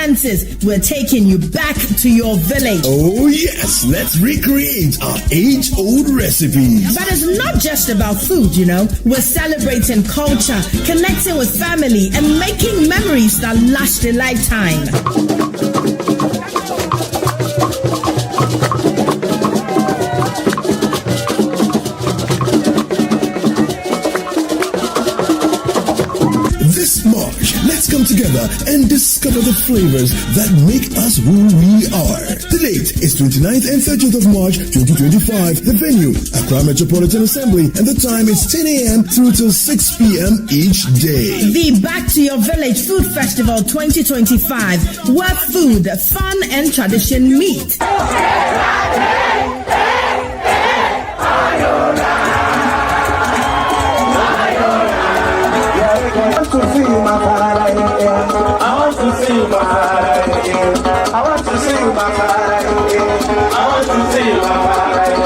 senses, we're taking you back to your village. Oh yes, let's recreate our age-old recipes. But it's not just about food, you know. We're celebrating culture, connecting with family, and making memories that last a lifetime. This March, let's come together and discover the flavors that make us who we are. The date is 29th and 30th of March 2025. The venue, Accra Metropolitan Assembly, and the time is 10 a.m. through till 6 p.m. each day. The Back to Your Village Food Festival 2025, where food, fun, and tradition meet.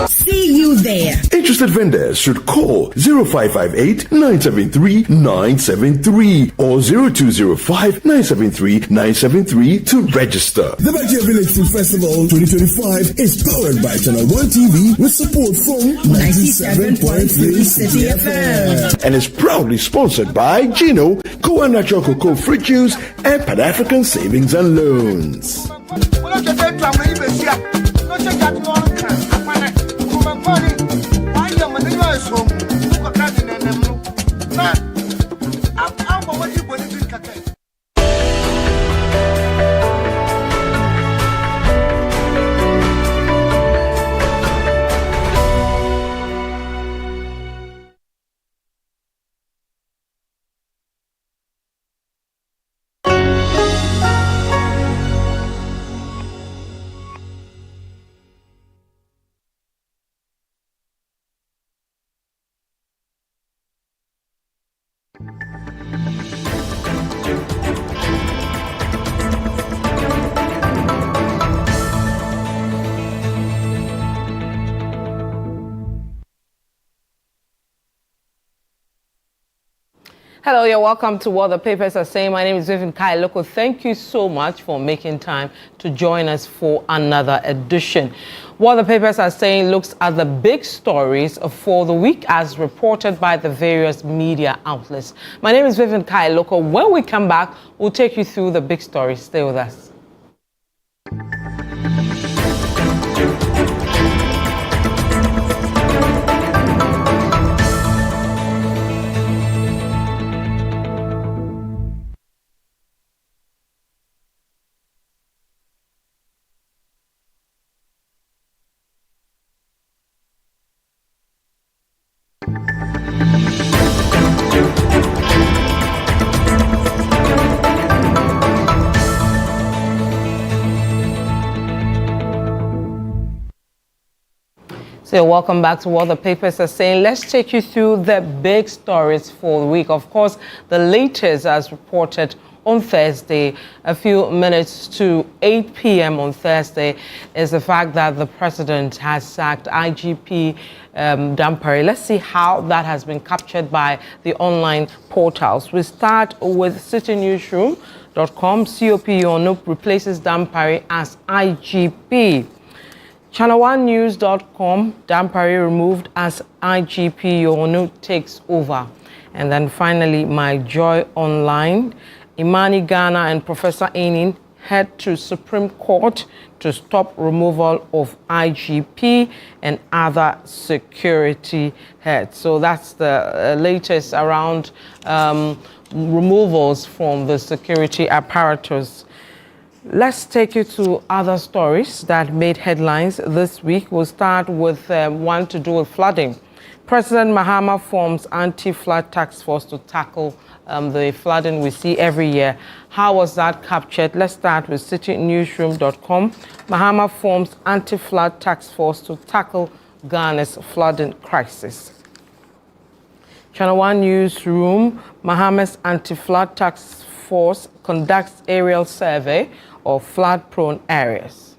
See you there. Interested vendors should call 0558-973-973 or 0205-973-973 to register. The Back to Your Village Food Festival 2025 is powered by Channel 1 TV with support from 97.3 City FM and is proudly sponsored by Gino, Goa Natural Cocoa Fruit Juice, and Pan African Savings and Loans. Hello, you're welcome to What the Papers Are Saying. My name is Vivian Lokko. Thank you so much for making time to join us for another edition. What the Papers Are Saying looks at the big stories for the week as reported by the various media outlets. My name is Vivian Lokko. When we come back, we'll take you through the big stories. Stay with us. So welcome back to What the Papers Are Saying. Let's take you through the big stories for the week. Of course, the latest as reported on Thursday, a few minutes to 8 p.m. on Thursday, is the fact that the president has sacked IGP Dampare. Let's see how that has been captured by the online portals. We start with citynewsroom.com. COP Yono replaces Dampare as IGP. Channel1news.com, Dampare removed as IGP Yono takes over. And then finally, My Joy Online, Imani Ghana and Professor Ainin head to Supreme Court to stop removal of IGP and other security heads. So that's the latest around removals from the security apparatus. Let's take you to other stories that made headlines this week. We'll start with one to do with flooding. President Mahama forms anti-flood task force to tackle the flooding we see every year. How was that captured? Let's start with citynewsroom.com. Mahama forms anti-flood task force to tackle Ghana's flooding crisis. Channel 1 Newsroom, Mahama's anti-flood task force conducts aerial survey of flood-prone areas.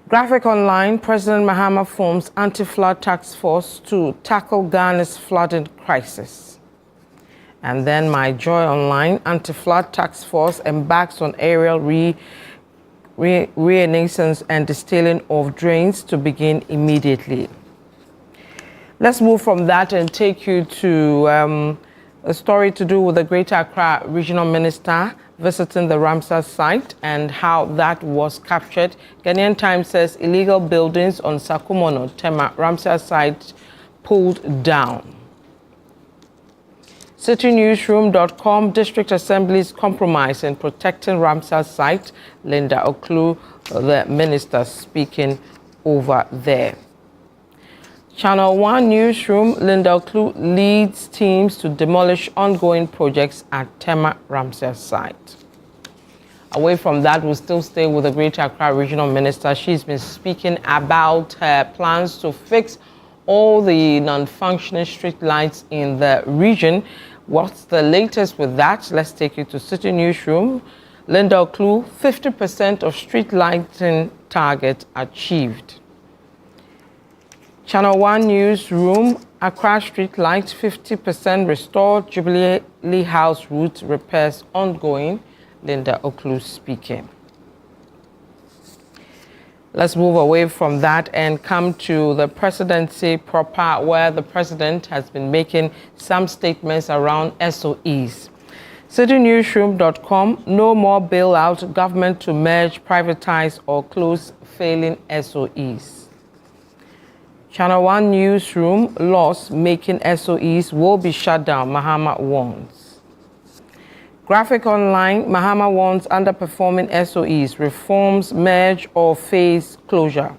Graphic Online, President Mahama forms anti-flood task force to tackle Ghana's flooding crisis. And then My Joy Online, Anti-Flood Task Force embarks on aerial renaissance and distilling of drains to begin immediately. Let's move from that and take you to a story to do with the Greater Accra Regional Minister visiting the Ramsar site and how that was captured. Ghanaian Times says illegal buildings on Sakumono, Tema, Ramsar site pulled down. CityNewsroom.com, District Assembly's compromise in protecting Ramsar site. Linda Oklu, the minister, speaking over there. Channel 1 Newsroom, Linda Oklu leads teams to demolish ongoing projects at Tema Ramsar site. Away from that, we'll still stay with the Greater Accra Regional Minister. She's been speaking about her plans to fix all the non-functioning street lights in the region. What's the latest with that? Let's take you to City Newsroom. Linda Oklu, 50% of street lighting target achieved. Channel 1 Newsroom, Accra street lights 50% restored. Jubilee House route repairs ongoing. Linda Oklu speaking. Let's move away from that and come to the presidency proper, where the president has been making some statements around SOEs. CityNewsroom.com, no more bailout, government to merge, privatize or close failing SOEs. Channel 1 Newsroom, loss-making SOEs will be shut down, Mahama warns. Graphic Online, Mahama warns underperforming SOEs, reforms, merge or phase closure.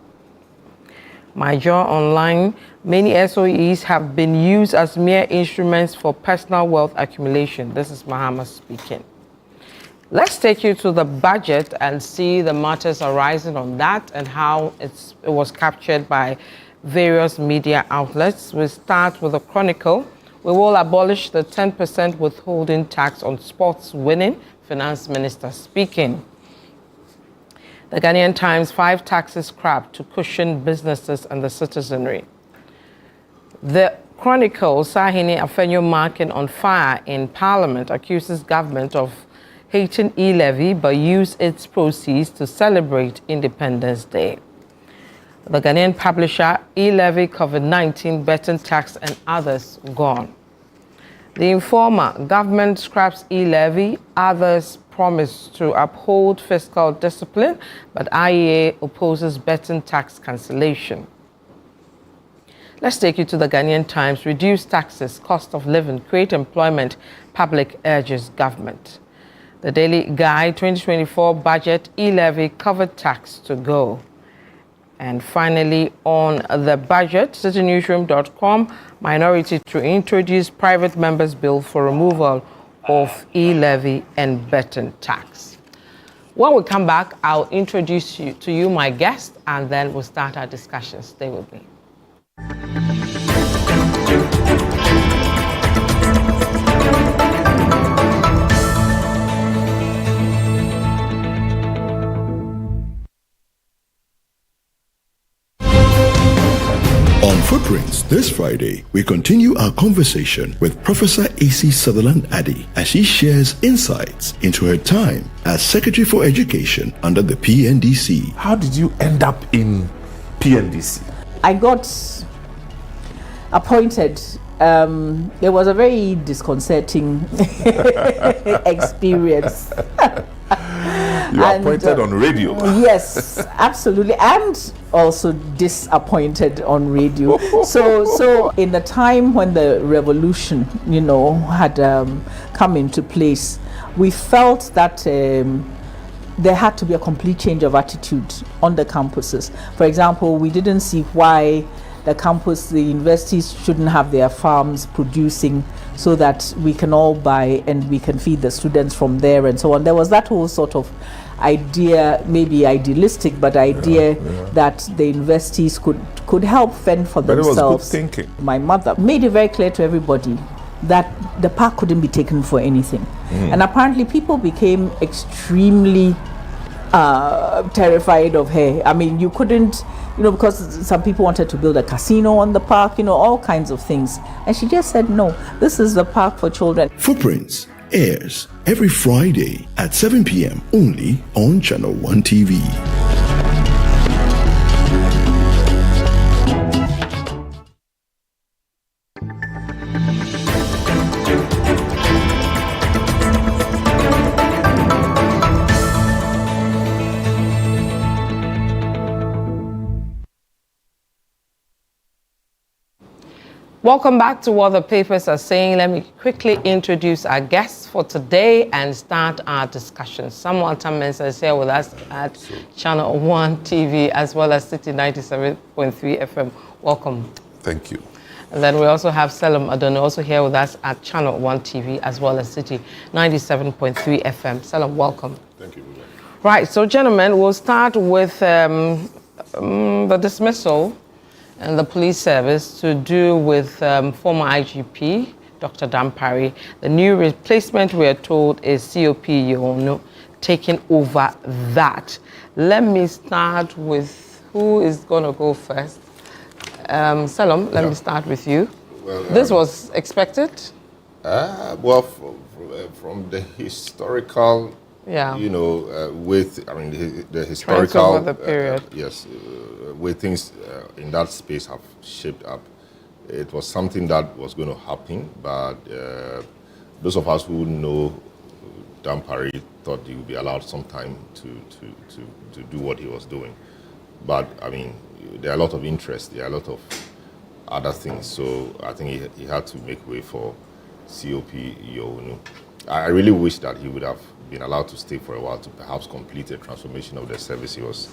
My Joy Online, many SOEs have been used as mere instruments for personal wealth accumulation. This is Mahama speaking. Let's take you to the budget and see the matters arising on that and how it was captured by various media outlets. We start with the Chronicle. We will abolish the 10% withholding tax on sports winning, Finance Minister speaking. The Ghanaian Times, 5 taxes scrapped to cushion businesses and the citizenry. The Chronicle, Sahini Afenyo marking on fire in Parliament, accuses government of hating e-levy but use its proceeds to celebrate Independence Day. The Ghanaian publisher, e-levy, COVID-19, betting tax and others gone. The Informer, government scraps e-levy, others promise to uphold fiscal discipline, but IEA opposes betting tax cancellation. Let's take you to the Ghanaian Times, reduce taxes, cost of living, create employment, public urges government. The Daily Guide, 2024 budget, e-levy, covered tax to go. And finally, on the budget, CityNewsroom.com, minority to introduce private members' bill for removal of e-levy and betting tax. When we come back, I'll introduce to you my guest, and then we'll start our discussion. Stay with me. Footprints this Friday, we continue our conversation with Professor A.C. Sutherland Addy as she shares insights into her time as Secretary for Education under the PNDC. How did you end up in PNDC? I got appointed. It was a very disconcerting experience. You were appointed on radio. Yes, absolutely, and also disappointed on radio. So in the time when the revolution, had come into place, we felt that there had to be a complete change of attitude on the campuses. For example, we didn't see why the universities shouldn't have their farms producing so that we can all buy and we can feed the students from there and so on. There was that whole sort of idea, maybe idealistic, but idea that the universities could help fend for themselves. But it was good thinking. My mother made it very clear to everybody that the park couldn't be taken for anything. And apparently people became extremely terrified of her. I mean, you couldn't, because some people wanted to build a casino on the park, all kinds of things. And she just said, no, this is the park for children. Footprints airs every Friday at 7 p.m. only on Channel 1 TV. Welcome back to what the papers are saying. Let me quickly introduce our guests for today and start our discussion. Samuel Tamens is here with us at Channel 1 TV as well as City 97.3 FM. Welcome. Thank you. And then we also have Selim Adon also here with us at Channel 1 TV as well as City 97.3 FM. Selim, welcome. Thank you, Vivian. Right, so gentlemen, we'll start with the dismissal and the police service to do with former IGP, Dr. Dampare. The new replacement, we are told, is COP Yono, taking over that. Let me start with who is going to go first. Salam, let me start with you. Well, this was expected? Well, from the historical, with, I mean, the historical, the period. Yes, way things in that space have shaped up. It was something that was going to happen, but those of us who know Dampare thought he would be allowed some time to do what he was doing. But, I mean, there are a lot of interest, there are a lot of other things, so I think he had to make way for COP Yono. I really wish that he would have been allowed to stay for a while to perhaps complete a transformation of the service he was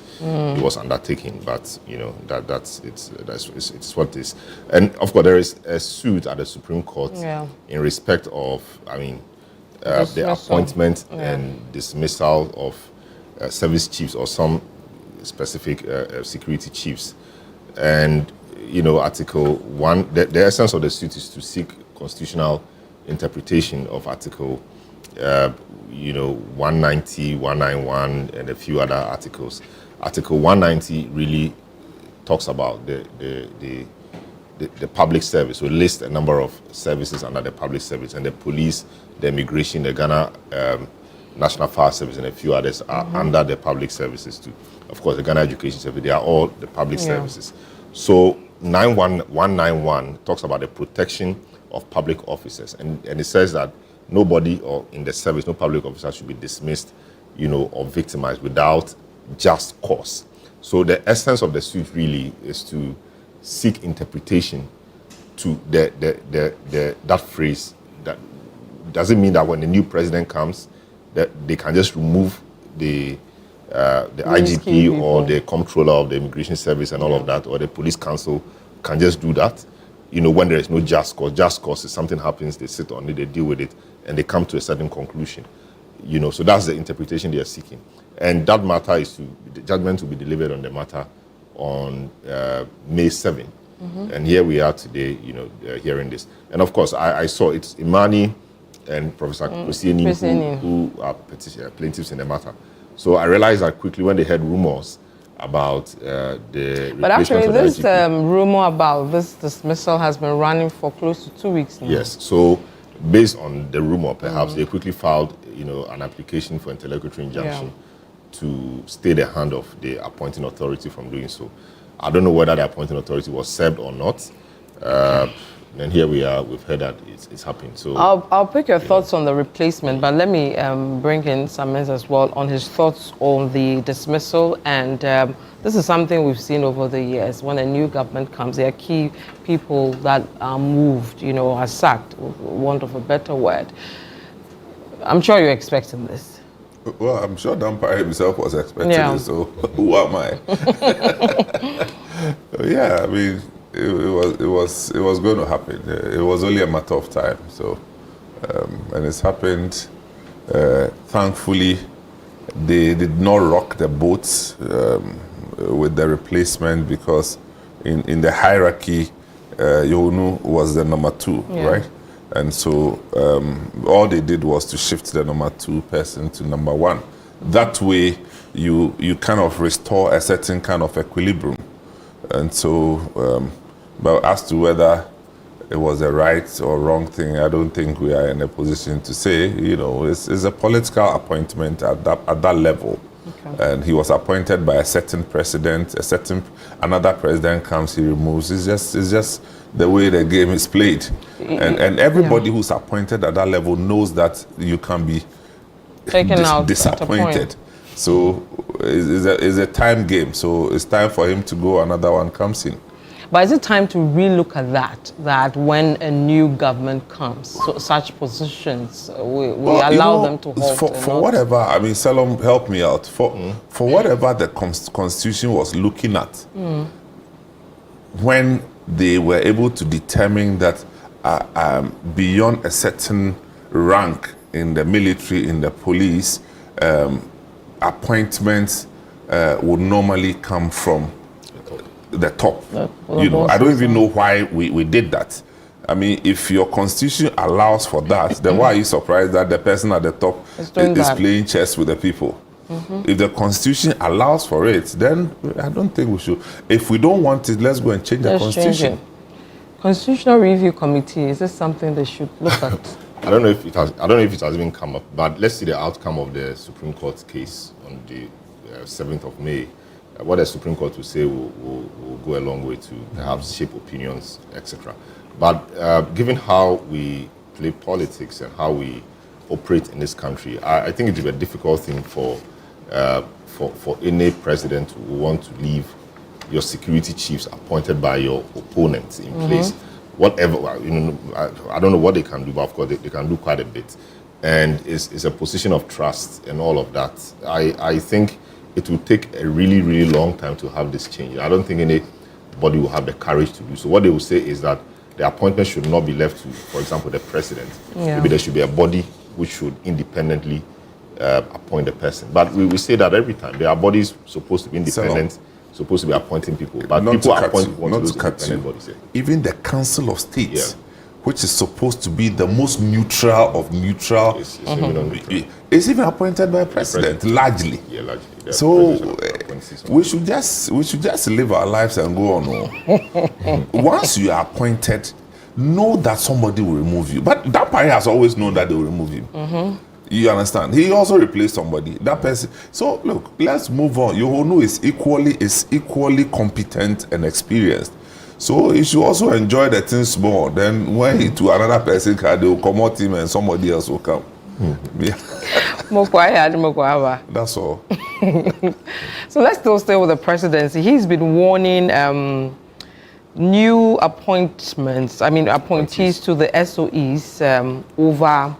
undertaking. But that's what it is. And of course, there is a suit at the Supreme Court in respect of, I mean, the appointment and dismissal of service chiefs or some specific security chiefs. And Article 1, the essence of the suit is to seek constitutional interpretation of Article 190, 191, and a few other articles. Article 190 really talks about the public service. So it lists a number of services under the public service, and the police, the immigration, the Ghana National Fire Service, and a few others are under the public services too. Of course, the Ghana Education Service, they are all the public services. So 191 talks about the protection of public officers, and it says that nobody or in the service, no public officer should be dismissed, or victimized without just cause. So the essence of the suit really is to seek interpretation to that phrase. That doesn't mean that when the new president comes, that they can just remove the IGP or the comptroller of the immigration service and all of that, or the police council can just do that. When there is no just cause. Just cause is something happens, they sit on it, they deal with it, and they come to a certain conclusion. So that's the interpretation they are seeking. And that matter is the judgment to be delivered on the matter on May 7. And here we are today, hearing this. And of course, I saw it's Imani and Professor Kosieni who are plaintiffs in the matter. So I realized that quickly when they heard rumors about the But actually, this rumor about this dismissal has been running for close to 2 weeks now. Yes. So based on the rumor, perhaps they quickly filed, an application for interlocutory injunction to stay the hand of the appointing authority from doing so. I don't know whether the appointing authority was served or not. And here we are. We've heard that it's happened. So I'll pick your thoughts on the replacement, but let me bring in Samens as well on his thoughts on the dismissal. And this is something we've seen over the years. When a new government comes, there are key people that are moved, are sacked, for want of a better word. I'm sure you're expecting this. Well, I'm sure Dampare himself was expecting it, so who am I? I mean, it was going to happen. It was only a matter of time. So, and it's happened. Thankfully, they did not rock the boats with the replacement, because in the hierarchy, Yono was the number 2, right? And so all they did was to shift the number 2 person to number 1. That way, you kind of restore a certain kind of equilibrium. And so, but as to whether it was a right or wrong thing, I don't think we are in a position to say. You know, it's a political appointment at that level. Okay. And he was appointed by a certain president, another president comes, he removes. It's just the way the game is played. And everybody who's appointed at that level knows that you can be taken out disappointed. So it's a time game. So it's time for him to go, another one comes in. But is it time to relook at that when a new government comes, so such positions, we allow them to hold? For whatever, I mean, Salom, help me out. For whatever the Constitution was looking at, when they were able to determine that beyond a certain rank in the military, in the police, appointments would normally come from the top. You know, I don't even know why we did that. I mean, if your constitution allows for that, then why are you surprised that the person at the top is playing chess with the people? If the constitution allows for it, then I don't think we should. If we don't want it, let's go and change the constitution. Constitutional Review Committee, is this something they should look at? I don't know if it has even come up, but let's see the outcome of the Supreme Court case on the 7th of May. What the Supreme Court will say will go a long way to perhaps shape opinions, etc. But given how we play politics and how we operate in this country, I think it will be a difficult thing for any president who want to leave your security chiefs appointed by your opponents in place. Whatever, you know, I don't know what they can do, but of course they can do quite a bit. And it's a position of trust and all of that. I think it will take a really, really long time to have this change. I don't think anybody will have the courage to do so. What they will say is that the appointment should not be left to, for example, the president. Maybe there should be a body which should independently appoint the person. But we say that every time. There are bodies supposed to be independent, supposed to be appointing people. But people appoint independent bodies. Even the Council of State, which is supposed to be the most neutral of neutral, is even appointed by a president, largely. Yeah, largely. So we should just live our lives and go on. Once you are appointed, know that somebody will remove you. But that party has always known that they will remove him. You understand? He also replaced somebody. That person. So look, let's move on. Yohonu is equally competent and experienced. So he should also enjoy the things more. Then when he to another person, they will come out him and somebody else will come. That's all. So let's still stay with the presidency. He's been warning new appointees to the SOEs over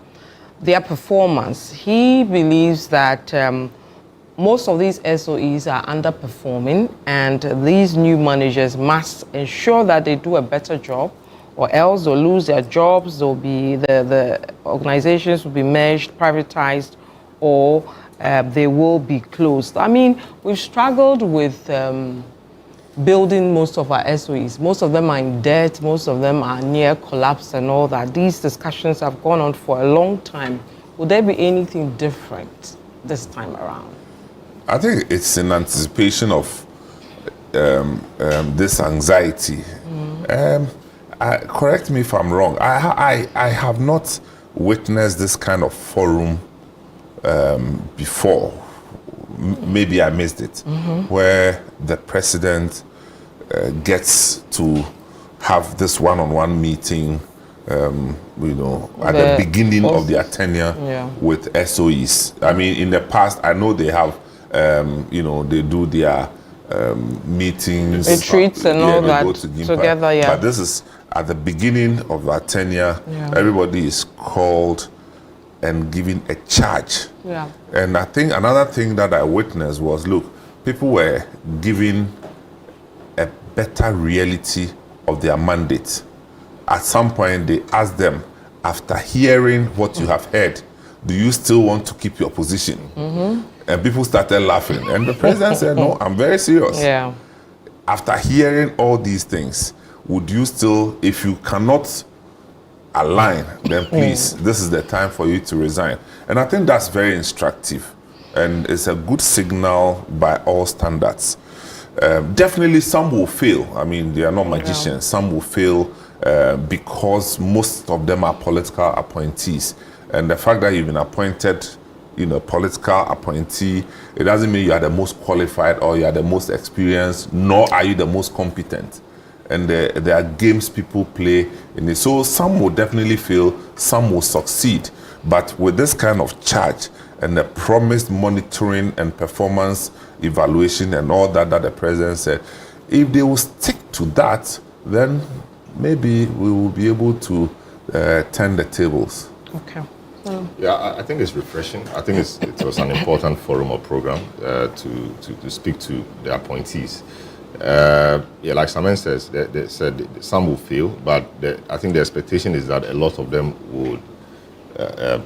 their performance. He believes that most of these SOEs are underperforming, and these new managers must ensure that they do a better job, or else they'll lose their jobs. They'll be the organizations will be merged, privatized, or they will be closed. I mean, we've struggled with building most of our SOEs. Most of them are in debt. Most of them are near collapse and all that. These discussions have gone on for a long time. Would there be anything different this time around? I think it's in anticipation of this anxiety. Correct me if I'm wrong. I have not witnessed this kind of forum before. Maybe I missed it, where the president gets to have this one-on-one meeting, at the beginning of their tenure with SOEs. I mean, in the past, I know they have, they do their meetings, retreats and all that together. But this is at the beginning of our tenure. Everybody is called and given a charge. And I think another thing that I witnessed was, look, people were given a better reality of their mandate. At some point, they asked them, after hearing what you have heard, do you still want to keep your position? And people started laughing. And the president said, no, I'm very serious. After hearing all these things, would you still, if you cannot align, then please, this is the time for you to resign. And I think that's very instructive. and it's a good signal by all standards. Definitely some will fail. I mean, they are not magicians. Some will fail because most of them are political appointees. And the fact that you've been appointed, political appointee, it doesn't mean you are the most qualified or you are the most experienced, nor are you the most competent. And there are games people play in it. So some will definitely fail, some will succeed. But with this kind of charge and the promised monitoring and performance evaluation and all that the president said, if they will stick to that, then maybe we will be able to turn the tables. Okay. Yeah, I think it's refreshing. I think it was an important forum or program to speak to the appointees. Like Samen says, they said some will fail, but I think the expectation is that a lot of them would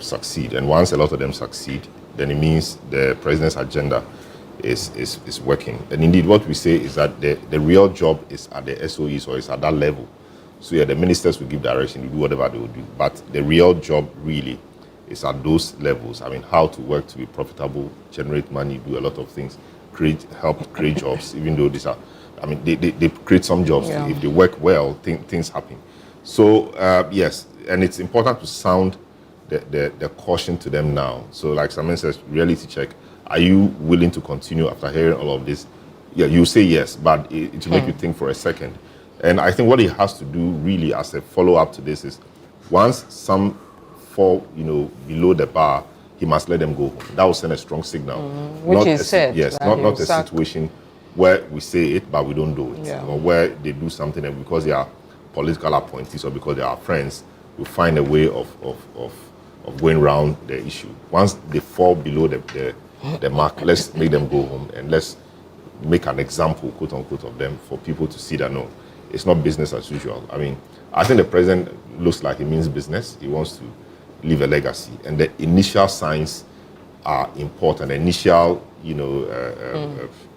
succeed. And once a lot of them succeed, then it means the president's agenda is working. And indeed, what we say is that the real job is at the SOEs, or it's at that level. So the ministers will give direction, will do whatever they will do. But the real job really is at those levels. I mean, how to work to be profitable, generate money, do a lot of things, help create jobs, even though these are, I mean, they create some jobs. Yeah. If they work well, things happen. So, yes, and it's important to sound the caution to them now. So, like Samen says, reality check. Are you willing to continue after hearing all of this? Yeah, you say yes, but it will make you think for a second. And I think what he has to do really as a follow-up to this is, once some fall, below the bar, he must let them go home. That will send a strong signal. Which is said. Yes, not a situation where we say it, but we don't do it. Yeah. Or where they do something and because they are political appointees or because they are friends, we find a way of going around the issue. Once they fall below the mark, let's make them go home and let's make an example, quote unquote, of them for people to see that no, it's not business as usual. I mean, I think the president looks like he means business. He wants to leave a legacy, and the initial signs are important. The initial,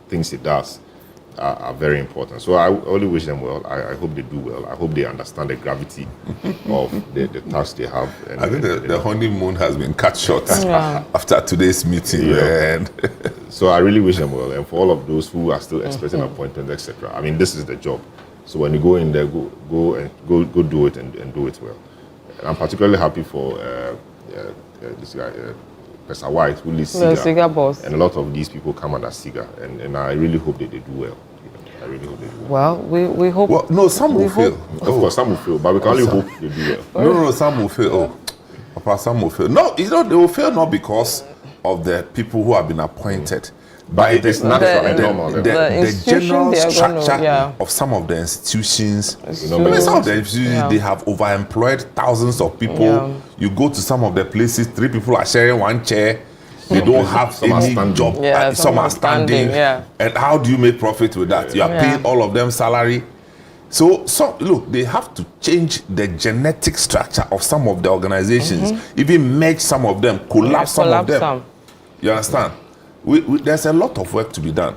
things he does are very important. So I only wish them well. I hope they do well. I hope they understand the gravity of the task they have. And I think the honeymoon has been cut short after today's meeting. Yeah. So I really wish them well, and for all of those who are still expecting appointments, etc. I mean, this is the job. So when you go in there, go do it and do it well. And I'm particularly happy for this guy, Professor White, who leads SIGA. The SIGA boss. And a lot of these people come under SIGA, and I really hope that they do well. I really hope they do well. Well, we hope. Well, no, some will fail. Of course, some will fail, but we can only hope they do well. No, some will fail. Papa, some will fail. No, they will fail not because of the people who have been appointed. But it is natural and normal. The general structure of some of the institutions, some of the institutions, they have overemployed thousands of people. Yeah. You go to some of the places, 3 people are sharing one chair. They don't have any job. Yeah, some are standing. Yeah. And how do you make profit with that? You are paying all of them salary. So look, they have to change the genetic structure of some of the organizations, even merge some of them, collapse some of them. You understand? There's a lot of work to be done,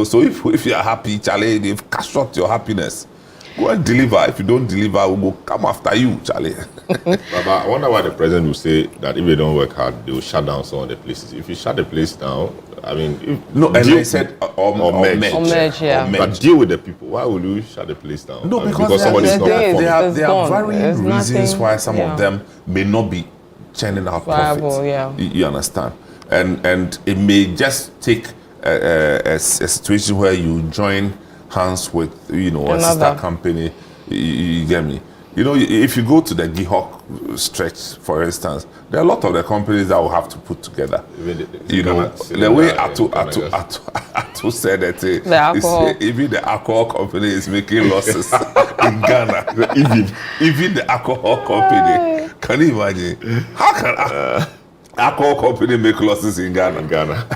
So if you are happy, Charlie, they've cashed out your happiness. Go and deliver. If you don't deliver, we'll come after you, Charlie. But I wonder why the president will say that if they don't work hard, they will shut down some of the places. If you shut the place down, I mean, they said or merge. But deal with the people. Why would you shut the place down? No, because somebody's not performing. There are varying reasons why some of them may not be churning out profits. You understand? And it may just take a situation where you join hands with, a sister company. You get me? If you go to the Gihok stretch, for instance, there are a lot of the companies that will have to put together. The way Atu said it, even the alcohol company is making losses in Ghana. Even the alcohol company. Can you imagine? How can alcohol company make losses in Ghana?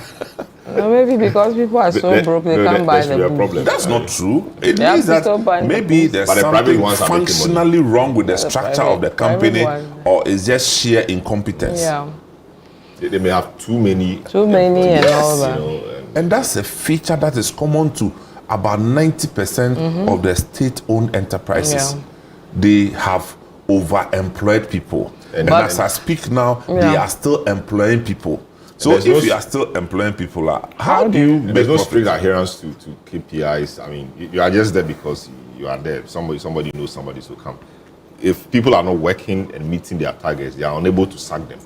Maybe because people are so broke, they can't buy the booze. That's not true. It means that maybe there's something functionally wrong with the structure of the company, or it's just sheer incompetence. Yeah. They may have too many and all that. And that's a feature that is common to about 90% of the state-owned enterprises. Yeah. They have overemployed people. And as I speak now, they are still employing people. So if you are still employing people, how do you make There's no profit? strict adherence to KPIs. I mean, you are just there because you are there. Somebody knows somebody to come. If people are not working and meeting their targets, they are unable to sack them.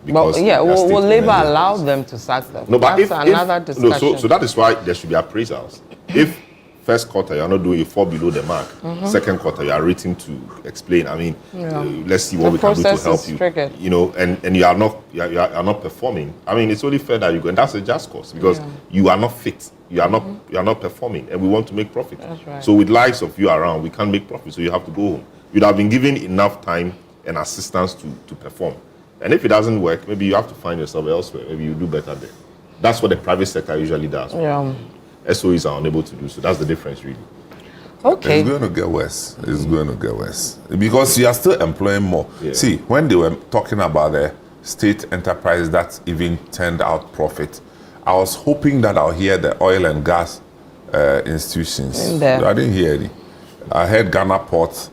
But yeah, will Labour allow them to sack them? No, but that's another discussion. No, so that is why there should be appraisals. If first quarter you are not doing, you fall below the mark. Second quarter you are rating to explain. I mean, let's see what we can do to help you. Triggered. You know, and you are not performing. I mean, it's only fair that you go, and that's a just cause because you are not fit. You are not performing, and we want to make profit. That's right. So with lives of you around, we can't make profit. So you have to go home. You'd have been given enough time and assistance to perform. And if it doesn't work, maybe you have to find yourself elsewhere. Maybe you do better there. That's what the private sector usually does. Yeah. SOEs are unable to do so. That's the difference, really. Okay. It's going to get worse. It's going to get worse. Because you are still employing more. Yeah. See, when they were talking about the state enterprise that even turned out profit, I was hoping that I'll hear the oil and gas institutions. In there. I didn't hear any. I heard Ghana Port,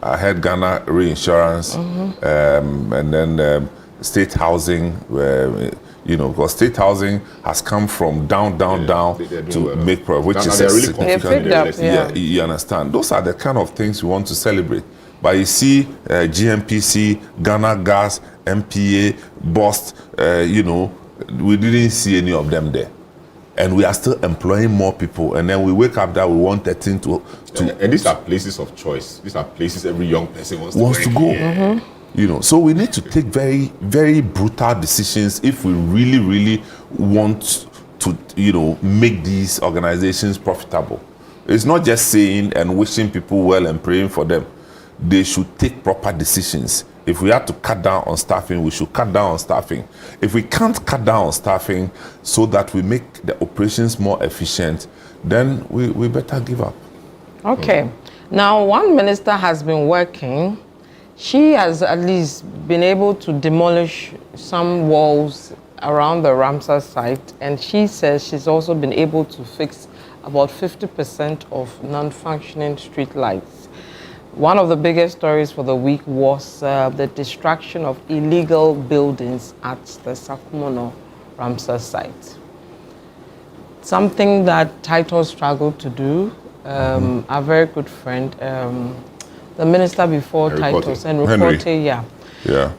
I heard Ghana Reinsurance, and then state housing, because state housing has come from down to make profit, which is they're a really significant. confident. Yeah, you understand. Those are the kind of things we want to celebrate. But you see, GMPC, Ghana Gas, MPA, BOST, we didn't see any of them there. And we are still employing more people. And then we wake up that we want 13 to and these are places of choice. These are places every young person wants to go. Yeah. So we need to take very, very brutal decisions if we really, really want to, make these organizations profitable. It's not just saying and wishing people well and praying for them. They should take proper decisions. If we have to cut down on staffing, we should cut down on staffing. If we can't cut down on staffing so that we make the operations more efficient, then we better give up. Okay. Now, one minister has been working. She has at least been able to demolish some walls around the Ramsar site, and she says she's also been able to fix about 50% of non-functioning street lights. One of the biggest stories for the week was the destruction of illegal buildings at the Sakumono Ramsar site. Something that Titus struggled to do. Our very good friend, the minister before Titus, Henry. Yeah.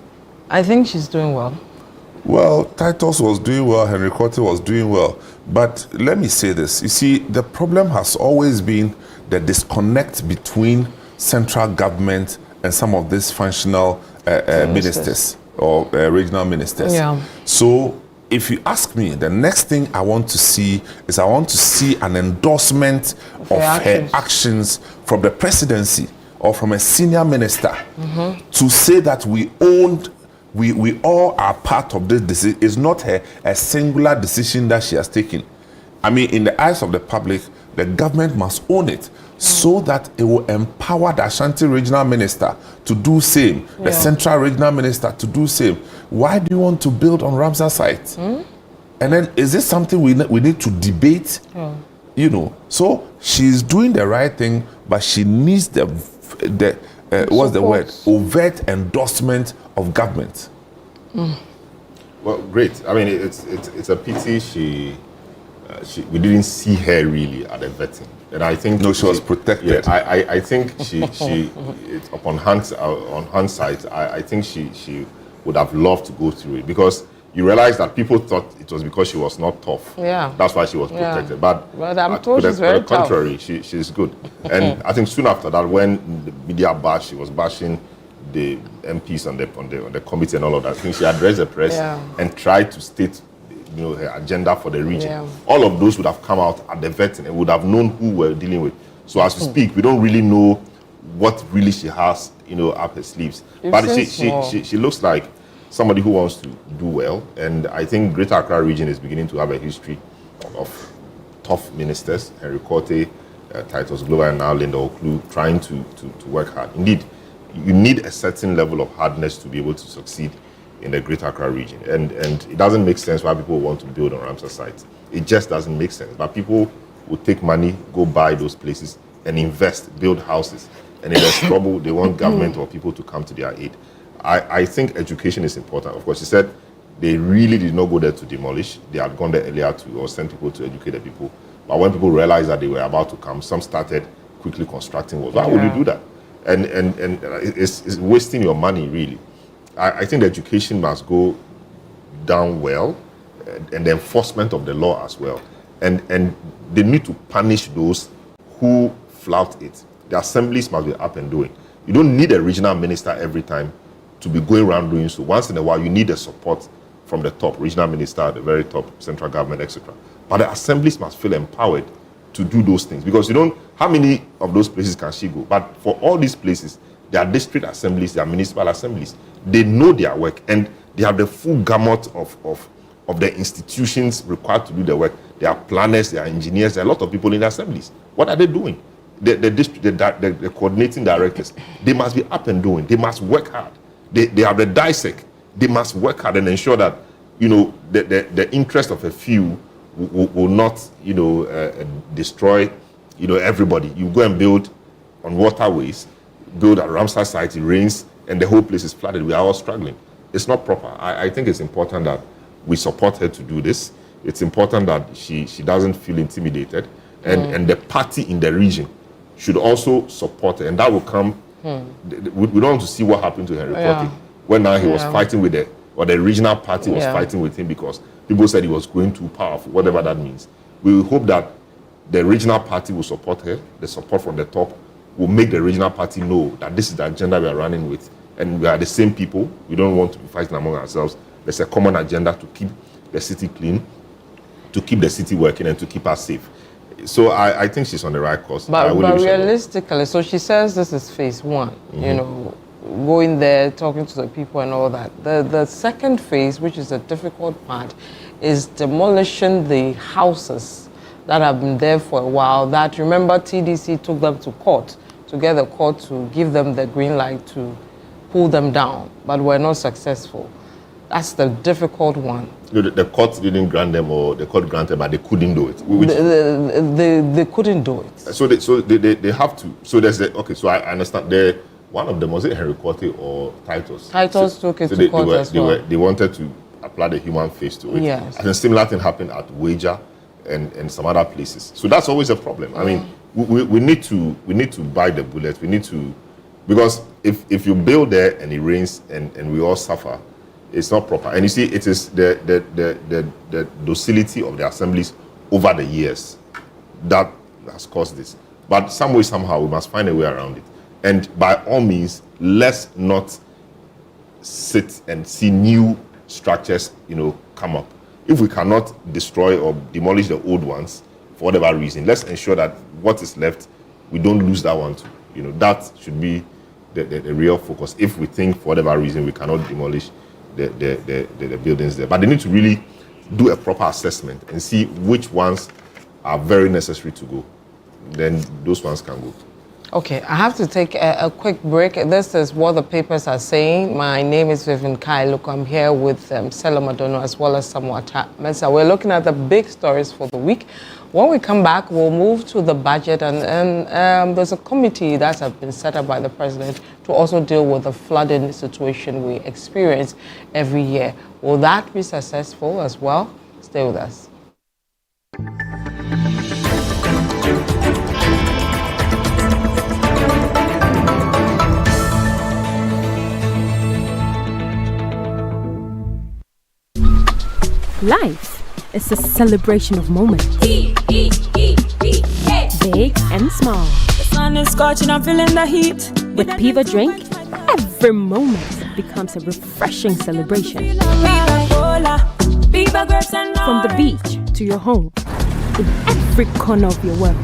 I think she's doing well. Well, Titus was doing well, Henry Cote was doing well. But let me say this. You see, the problem has always been the disconnect between central government and some of these functional ministers or regional ministers. Yeah. So if you ask me, the next thing I want to see is an endorsement of her actions from the presidency or from a senior minister to say that we all are part of this decision. It's not a singular decision that she has taken. I mean, in the eyes of the public, the government must own it so that it will empower the Ashanti regional minister to do same, the central regional minister to do same. Why do you want to build on Ramsar site? And then is this something we need to debate? So she's doing the right thing, but she needs the what's the word? Overt endorsement of government. Well, great. I mean, it's a pity we didn't see her really at the vetting, and I think she was protected. Yeah, I think she it's upon hindsight, I think she would have loved to go through it because you realize that people thought it was because she was not tough. Yeah, that's why she was protected. But I'm told she's very tough. On the contrary, she's good. And I think soon after that, when the media bashed, she was bashing the MPs on the committee and all of that. I think she addressed the press and tried to state her agenda for the region. Yeah. All of those would have come out at the vetting and would have known who we're dealing with. So as we speak, we don't really know what really she has, up her sleeves. But she looks like somebody who wants to do well. And I think Greater Accra region is beginning to have a history of tough ministers, Henry Cote, Titus Glover, and now Linda Oklu, trying to work hard. Indeed, you need a certain level of hardness to be able to succeed in the Greater Accra region. And it doesn't make sense why people want to build on Ramsar sites. It just doesn't make sense. But people will take money, go buy those places and invest, build houses. And if there's trouble, they want government or people to come to their aid. I think education is important. Of course, she said They really did not go there to demolish. They had gone there earlier to or send people to educate the people. But when people realized that they were about to come, some started quickly constructing walls. Why would you do that? And it's wasting your money, really. I think the education must go down well, and the enforcement of the law as well. And they need to punish those who flout it. The assemblies must be up and doing. You don't need a regional minister every time to be going around doing so. Once in a while, you need the support from the top, regional minister at the very top, central government, etc. But the assemblies must feel empowered to do those things, because you don't, how many of those places can she go? But for all these places, there are district assemblies, there are municipal assemblies. They know their work, and they have the full gamut of the institutions required to do the work. There are planners, there are engineers, there are a lot of people in the assemblies. What are they doing? The coordinating directors, they must be up and doing. They must work hard. They have the dissect. They must work hard and ensure that, the interest of a few will not, destroy, everybody. You go and build on waterways, build at Ramsar site, it rains, and the whole place is flooded. We are all struggling. It's not proper. I think it's important that we support her to do this. It's important that she doesn't feel intimidated, and the party in the region should also support her, and that will come. We don't want to see what happened to Henry Quarty, when now he was fighting with the regional party was fighting with him because people said he was going too powerful, whatever that means. We hope that the regional party will support her. The support from the top will make the regional party know that this is the agenda we are running with, and we are the same people. We don't want to be fighting among ourselves. There's a common agenda to keep the city clean, to keep the city working, and to keep us safe. So I think she's on the right course. But realistically, so she says this is phase one, going there, talking to the people and all that. The second phase, which is the difficult part, is demolishing the houses that have been there for a while. That, remember, TDC took them to court, to get the court to give them the green light to pull them down, but were not successful. That's the difficult one. The court didn't grant them, or the court granted, but they couldn't do it. They couldn't do it. So they have to. So there's so I understand. One of them, was it Henry Quarty or Titus? Titus took it to court as well. They wanted to apply the human face to it. Yes. And a similar thing happened at Wager and some other places. So that's always a problem. I mean, we need to bite the bullet. We need to, because if you build there and it rains and we all suffer, it's not proper. And you see, it is the docility of the assemblies over the years that has caused this. But some way, somehow, we must find a way around it. And by all means, let's not sit and see new structures, come up. If we cannot destroy or demolish the old ones for whatever reason, let's ensure that what is left, we don't lose that one too. That should be the real focus. If we think for whatever reason we cannot demolish the buildings there, but they need to really do a proper assessment and see which ones are very necessary to go. Then those ones can go. Okay, I have to take a quick break. This is what the papers are saying. My name is Vivian Lokko. I'm here with Stella Madono as well as Samuata Mensah. We're looking at the big stories for the week. When we come back, we'll move to the budget, and there's a committee that has been set up by the president to also deal with the flooding situation we experience every year. Will that be successful as well? Stay with us. Life is a celebration of moments. Big and small. The sun is scorching, I'm feeling the heat. With Piva Drink, every moment becomes a refreshing celebration. From the beach to your home, in every corner of your world,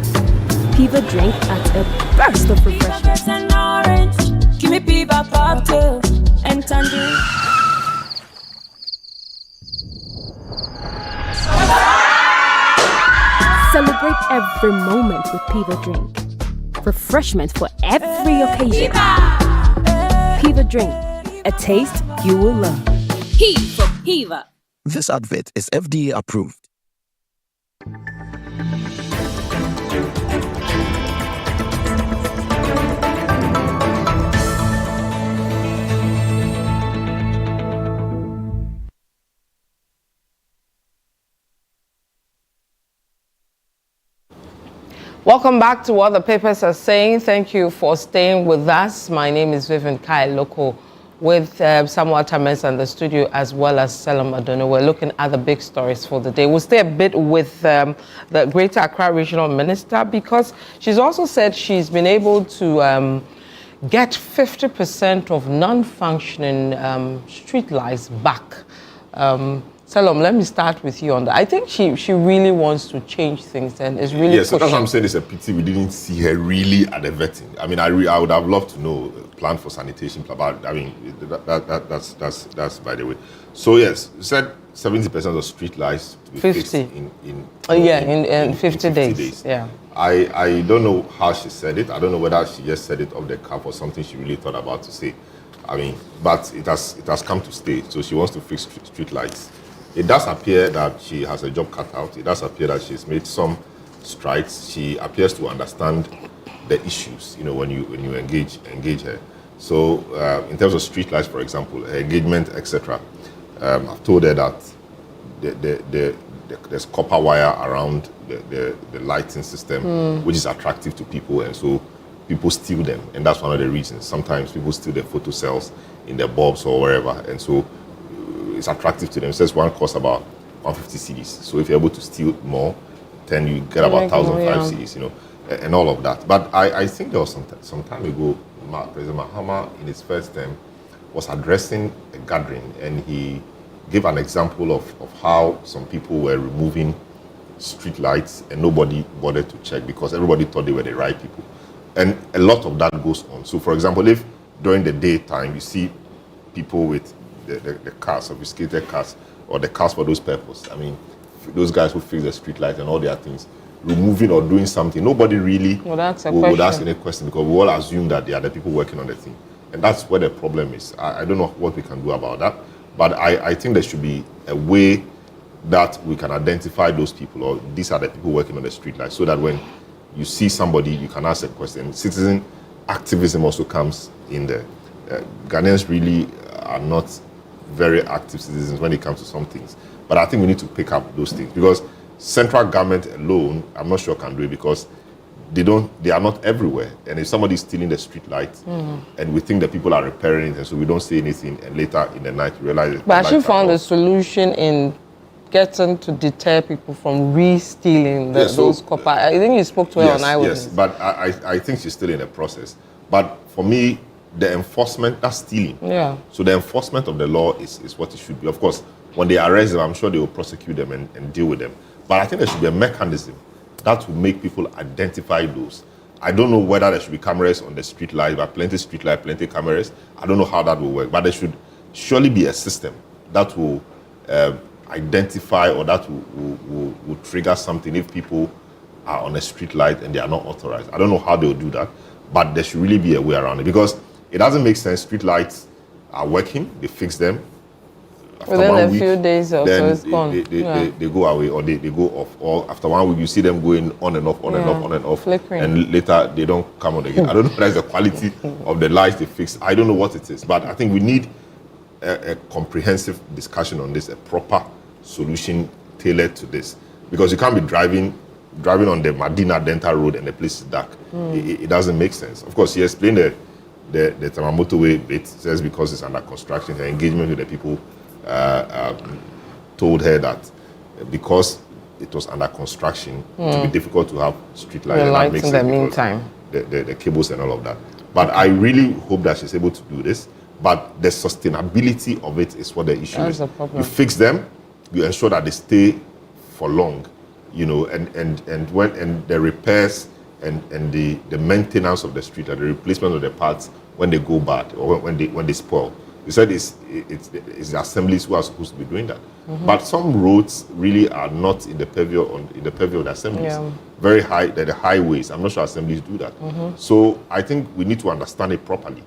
Piva Drink adds a burst of refreshment. Give me Piva cocktail and tangerine. Celebrate every moment with Piva Drink. Refreshment for every occasion. Piva Drink, a taste you will love. P for Piva. This advert is FDA approved. Welcome back to what the papers are saying. Thank you for staying with us. My name is Vivian Lokko with Samuel Tames in the studio, as well as Selim Adono. We're looking at the big stories for the day. We'll stay a bit with the Greater Accra Regional Minister, because she's also said she's been able to get 50% of non-functioning street lights back. Selim, let me start with you on that. I think she really wants to change things and is really Yes, so that's what I'm saying. It's a pity we didn't see her really at the vetting. I mean, I would have loved to know plan for sanitation, but I mean, that's by the way. So yes, you said 70% of street lights to be 50 fixed in 50 days. Yeah. I don't know how she said it. I don't know whether she just said it off the cuff or something she really thought about to say. I mean, but it has come to stay. So she wants to fix street lights. It does appear that she has a job cut out. It does appear that she's made some strides. She appears to understand the issues, you know, when you engage her. So in terms of street lights, for example, her engagement, etc. I've told her that there's copper wire around the lighting system, which is attractive to people, and so people steal them, and that's one of the reasons. Sometimes people steal their photo cells in their bulbs or wherever, and so it's attractive to them. It says one costs about 150 cedis. So if you're able to steal more, then you get about 1,005 cedis, you know, and all of that. But I think there was some time ago, President Mahama, in his first term, was addressing a gathering, and he gave an example of how some people were removing street lights and nobody bothered to check because everybody thought they were the right people. And a lot of that goes on. So, for example, if during the daytime you see people with the cars, sophisticated cars, or the cars for those purposes, I mean, those guys who fix the street lights and all their things, removing or doing something, nobody really would ask any question, because we all assume that they are the people working on the thing. And that's where the problem is. I don't know what we can do about that, but I think there should be a way that we can identify those people, or these are the people working on the street lights, so that when you see somebody, you can ask a question. Citizen activism also comes in there. Ghanaians really are not very active citizens when it comes to some things. But I think we need to pick up those things, because central government alone, I'm not sure can do it, because they are not everywhere. And if somebody is stealing the street light, and we think that people are repairing it, and so we don't say anything, and later in the night we realize it. But she found a solution in getting to deter people from re-stealing those copper. I think you spoke to her on Eyewitness. Yes, but I think she's still in the process. But for me, the enforcement, that's stealing. Yeah. So the enforcement of the law is what it should be. Of course, when they arrest them, I'm sure they will prosecute them and deal with them. But I think there should be a mechanism that will make people identify those. I don't know whether there should be cameras on the street light, but plenty street light, plenty cameras. I don't know how that will work, but there should surely be a system that will identify, or that will trigger something if people are on a street light and they are not authorized. I don't know how they will do that, but there should really be a way around it, because it doesn't make sense. Street lights are working, they fix them. After within a week, few days or so, it's gone. They go away, or they go off. Or after 1 week, you see them going on and off, on and off. Flickering. And later, they don't come on again. I don't know if that's the quality of the lights they fix. I don't know what it is. But I think we need a comprehensive discussion on this, a proper solution tailored to this. Because you can't be driving on the Medina Dental Road and the place is dark. It doesn't make sense. Of course, he explained the Tamamoto way bit, says because it's under construction, her engagement with the people told her that because it was under construction, it would be difficult to have street lights. The lights in the meantime. The cables and all of that. But I really hope that she's able to do this. But the sustainability of it is what the issue is. The problem. You fix them, you ensure that they stay for long, you know, and the repairs and the maintenance of the street, and the replacement of the parts when they go bad or when they spoil. You said it's the assemblies who are supposed to be doing that, but some roads really are not in the purview of the assemblies. Yeah. Very high, they're the highways. I'm not sure assemblies do that. So I think we need to understand it properly,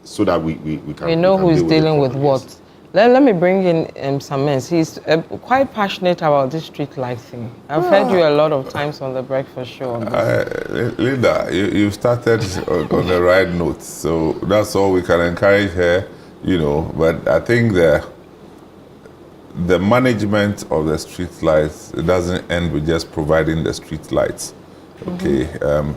so that we can. We know who is dealing with what. Let me bring in some men. He's quite passionate about this street light thing. I've heard you a lot of times on the breakfast show. Linda, you started on the right note, so that's all we can encourage her, you know. But I think the management of the street lights, it doesn't end with just providing the street lights. Okay.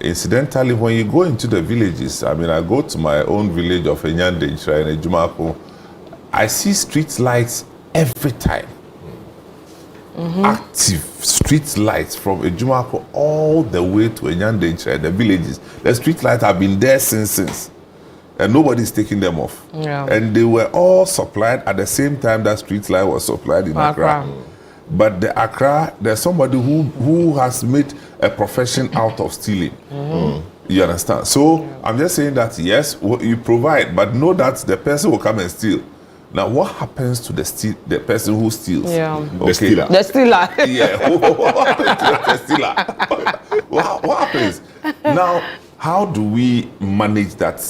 Incidentally, when you go into the villages, I mean, I go to my own village of Enyande in Ejumako, I see street lights every time. Active street lights from Ejumako all the way to Enyande, the villages. The street lights have been there since. And nobody's taking them off. Yeah. And they were all supplied at the same time that street light was supplied in Accra. But the Accra, there's somebody who has made a profession out of stealing. You understand? So I'm just saying that yes, you provide, but know that the person will come and steal. Now, what happens to the person who steals? Yeah. Okay. The stealer. The stealer. Yeah. What happens to the stealer? What happens? Now, how do we manage that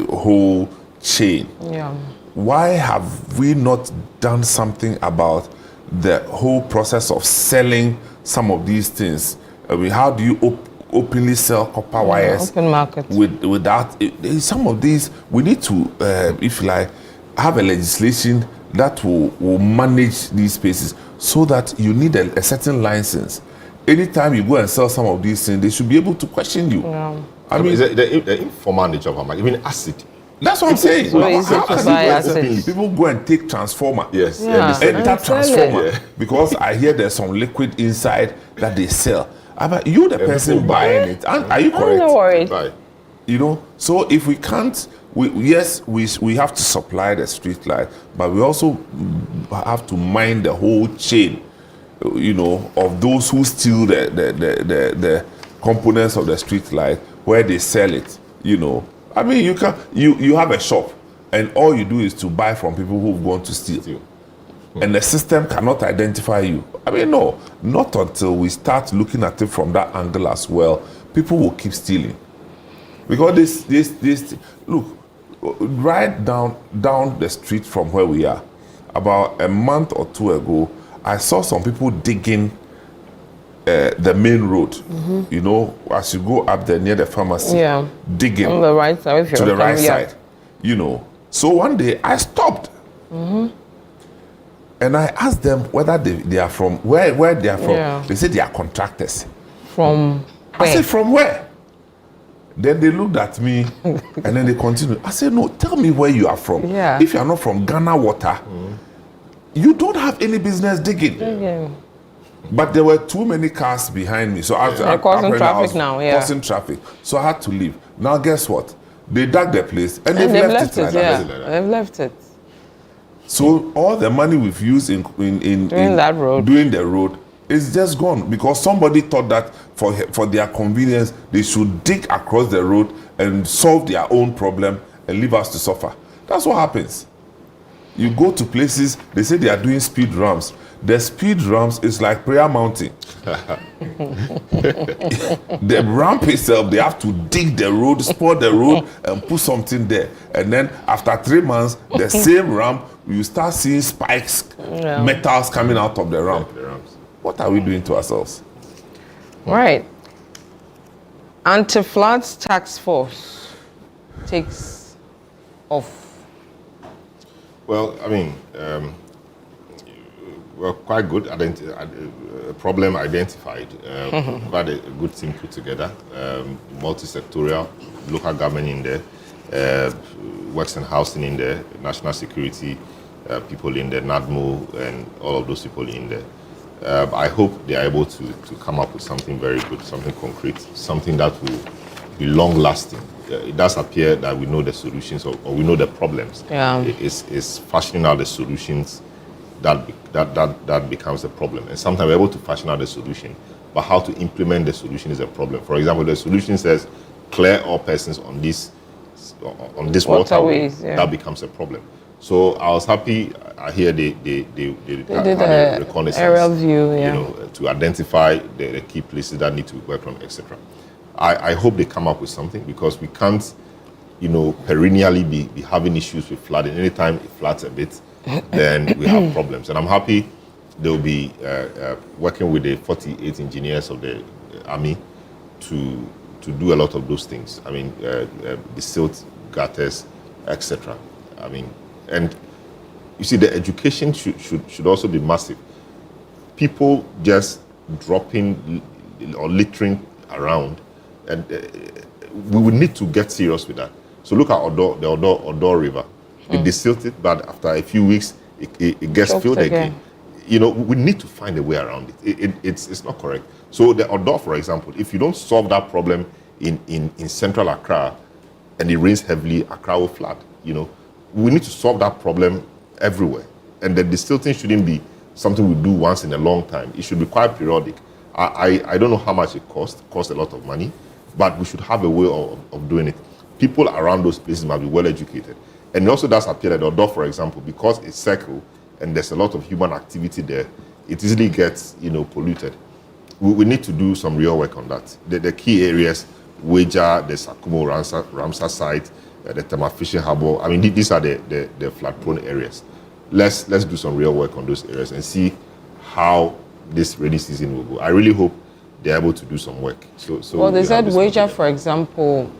whole chain? Yeah. Why have we not done something about the whole process of selling some of these things? I mean, how do you openly sell copper wires? Open market. Without some of these, we need to, if you like, have a legislation that will manage these spaces so that you need a certain license. Anytime you go and sell some of these things, they should be able to question you. Yeah. I mean, the informal nature of it, even acid. That's what I'm saying. So easy How to can buy you acid. People go and take transformer. Yes. Yeah. Enter And sell transformer it. because I hear there's some liquid inside that they sell. But you, the person people buy buying it, are you correct? No worries. Right. You know, so if we can't, we have to supply the street light, but we also have to mind the whole chain, you know, of those who steal the components of the street light where they sell it. You know, I mean, you have a shop, and all you do is to buy from people who've gone to steal. And the system cannot identify you. I mean, no, not until we start looking at it from that angle as well. People will keep stealing. Because this look, right down the street from where we are, about a month or two ago, I saw some people digging the main road. You know, as you go up there near the pharmacy, digging on the right side. to the right side. You know, so one day I stopped. And I asked them whether they are from where they are from. Yeah. They said they are contractors. From where? I said, from where? Then they looked at me and then they continued. I said, no, tell me where you are from. Yeah. If you are not from Ghana Water, you don't have any business digging. But there were too many cars behind me. So They're causing traffic now, yeah. Causing traffic. So I had to leave. Now guess what? They dug the place and they've left it like yeah. that. They've left it. So all the money we've used in Doing the road is just gone because somebody thought that for their convenience they should dig across the road and solve their own problem and leave us to suffer. That's what happens. You go to places, they say they are doing speed ramps. The speed ramps is like prayer mountain. The ramp itself, they have to dig the road, spot the road, and put something there. And then after 3 months, the same ramp, you start seeing spikes, metals coming out of the ramp. What are we doing to ourselves? Right. Anti-floods task force takes off. Well, I mean, we're quite good. Problem identified. We've had a good team put together. Multi-sectorial, local government in there, works and housing in there, national security people in there, NADMO, and all of those people in there. I hope they are able to come up with something very good, something concrete, something that will be long-lasting. It does appear that we know the solutions or we know the problems. Yeah. It's fashioning out the solutions that becomes a problem. And sometimes we're able to fashion out the solution, but how to implement the solution is a problem. For example, the solution says clear all persons on this waterway. That becomes a problem. So I was happy. I hear they did a reconnaissance, aerial view, you know, to identify the key places that need to be worked on, etc. I hope they come up with something because we can't, you know, perennially be having issues with flooding. Anytime it floods a bit, then we have problems. And I'm happy they'll be working with the 48 engineers of the army to do a lot of those things. I mean, the silt gutters, etc. I mean, and you see, the education should also be massive. People just dropping or littering around, and we would need to get serious with that. So look at the Odo River. It desilted, but after a few weeks, it gets filled again. You know, we need to find a way around it. It's not correct. So the Odo, for example, if you don't solve that problem in central Accra, and it rains heavily, Accra will flood. You know, we need to solve that problem everywhere. And the desilting shouldn't be something we do once in a long time. It should be quite periodic. I don't know how much it costs. It costs a lot of money, but we should have a way of doing it. People around those places must be well educated. And it also does appear that the Odo, for example, because it's circle and there's a lot of human activity there, it easily gets, you know, polluted. We need to do some real work on that. The key areas, Weja, the Sakumo Ramsar site, the Tema Fishing Harbour, I mean, these are the flood-prone areas. Let's do some real work on those areas and see how this rainy season will go. I really hope they're able to do some work. So well, they said Weja, for example,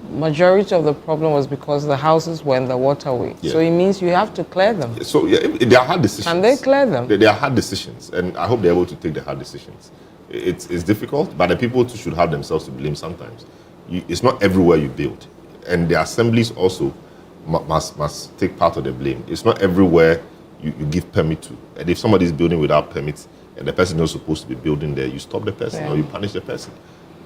majority of the problem was because the houses were in the waterway. Yeah. So it means you have to clear them. So yeah, they are hard decisions. Can they clear them? They are hard decisions, and I hope they're able to take the hard decisions. It's difficult, but the people too should have themselves to blame sometimes. It's not everywhere you build, and the assemblies also must take part of the blame. It's not everywhere you give permit to, and if somebody is building without permits and the person is not supposed to be building there, you stop the person or you punish the person.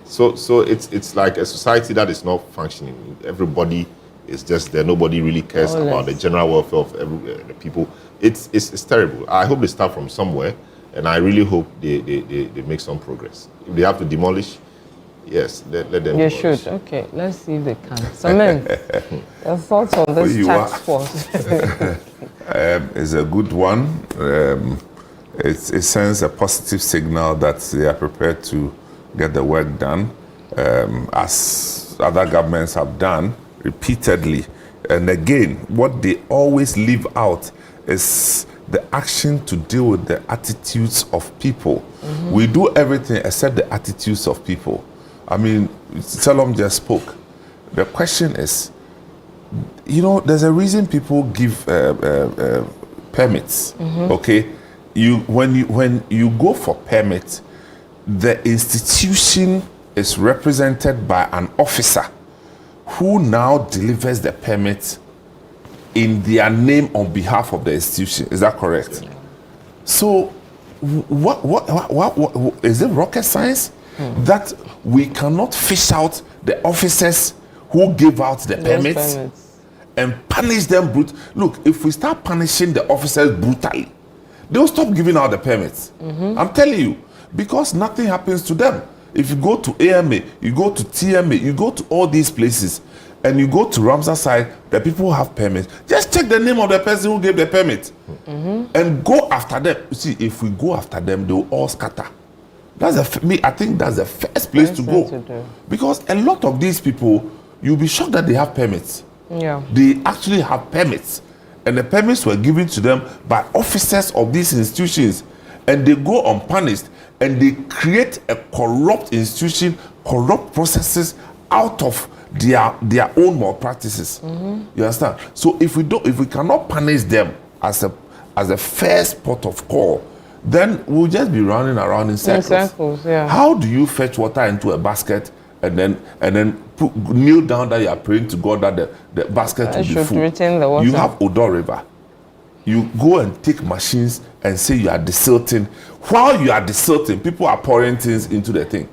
So it's like a society that is not functioning. Everybody is just there. Nobody really cares about the general welfare of the people. It's terrible. I hope they start from somewhere, and I really hope they make some progress. If they have to demolish, yes, let them demolish. You should. Okay, let's see if they can. So, men, your thoughts on this task force? It's a good one. It sends a positive signal that they are prepared to get the work done, as other governments have done repeatedly. And again, what they always leave out is the action to deal with the attitudes of people. Mm-hmm. We do everything except the attitudes of people. I mean, Salom just spoke. The question is, you know, there's a reason people give permits, okay? When you go for permits, the institution is represented by an officer who now delivers the permit in their name on behalf of the institution. Is that correct? Yeah. So, what is it rocket science that we cannot fish out the officers who give out the permits and punish them brutally? Look, if we start punishing the officers brutally, they'll stop giving out the permits. I'm telling you. Because nothing happens to them. If you go to AMA, you go to TMA, you go to all these places, and you go to Ramsar side, the people who have permits, just check the name of the person who gave the permit and go after them. You see, if we go after them, they will all scatter. I think that's the first place to go. Because a lot of these people, you'll be shocked that they have permits. Yeah. They actually have permits. And the permits were given to them by officers of these institutions. And they go unpunished. And they create a corrupt institution, corrupt processes out of their own malpractices. You understand? So if we cannot punish them as a first port of call, then we'll just be running around in circles. Yeah. How do you fetch water into a basket and then kneel down that you are praying to God that the basket will be full? Retain the water. You have Odo River. You go and take machines and say you are desilting. While you are desilting, people are pouring things into the thing.